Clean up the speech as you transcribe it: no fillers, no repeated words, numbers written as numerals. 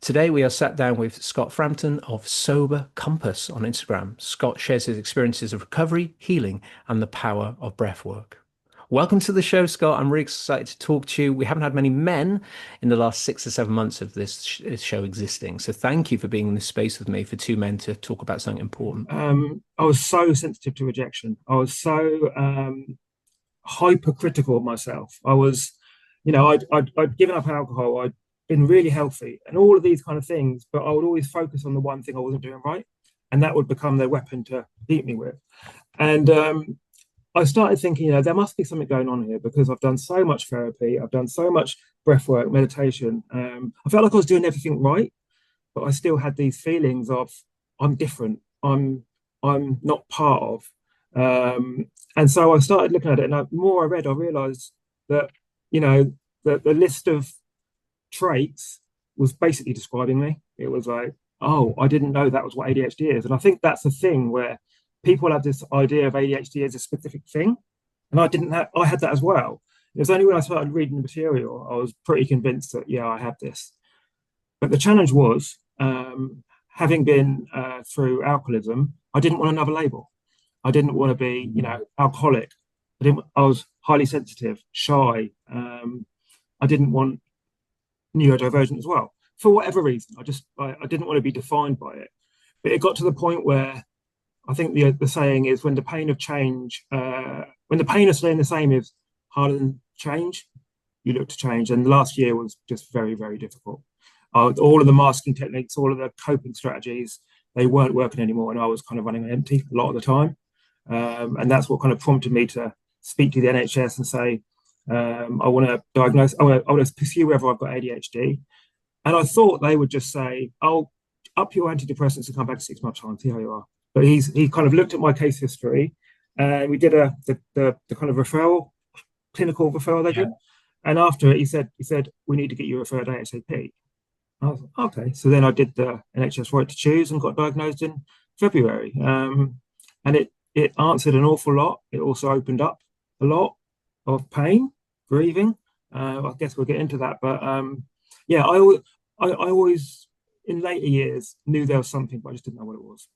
Today, we are sat down with Scott Frampton of Sober Compass on Instagram. Scott shares his experiences of recovery, healing, and the power of breath work. Welcome to the show, Scott. I'm really excited to talk to you. We haven't had many men in the last 6 or 7 months of this show existing. So thank you for being in this space with me for two men to talk about something important. I was so sensitive to rejection. I was so hypercritical of myself. I'd given up alcohol. I'd been really healthy and all of these kind of things, but I would always focus on the one thing I wasn't doing right, and that would become their weapon to beat me with. And I started thinking, there must be something going on here because I've done so much therapy, I've done so much breath work, meditation. I felt like I was doing everything right, but I still had these feelings of I'm different. I'm not part of. And so I started looking at it, and the more I read, I realised that the list of traits was basically describing me. It was like, oh, I didn't know that was what ADHD is, and I think that's the thing where people have this idea of ADHD as a specific thing, and I didn't have. I had that as well. It was only when I started reading the material I was pretty convinced that yeah, I had this. But the challenge was, having been through alcoholism, I didn't want another label. I didn't want to be, alcoholic. I was highly sensitive, shy. I didn't want neurodivergent as well. For whatever reason, I didn't want to be defined by it. But it got to the point where I think the saying is when the pain of change, when the pain of staying the same is harder than change, you look to change. And last year was just very, very difficult. All of the masking techniques, all of the coping strategies, they weren't working anymore, and I was kind of running on empty a lot of the time. And that's what kind of prompted me to speak to the NHS and say, I want to diagnose, I want to pursue whether I've got ADHD. And I thought they would just say, "I'll up your antidepressants and come back in 6 months' time, see how you are." But he kind of looked at my case history, and we did the kind of referral, clinical referral they did. And after it, he said, "We need to get you referred ASAP." I was like, okay. So then I did the NHS right to choose and got diagnosed in February. And it answered an awful lot. It also opened up a lot of pain, grieving. I guess we'll get into that. But yeah, I always, in later years, knew there was something, but I just didn't know what it was.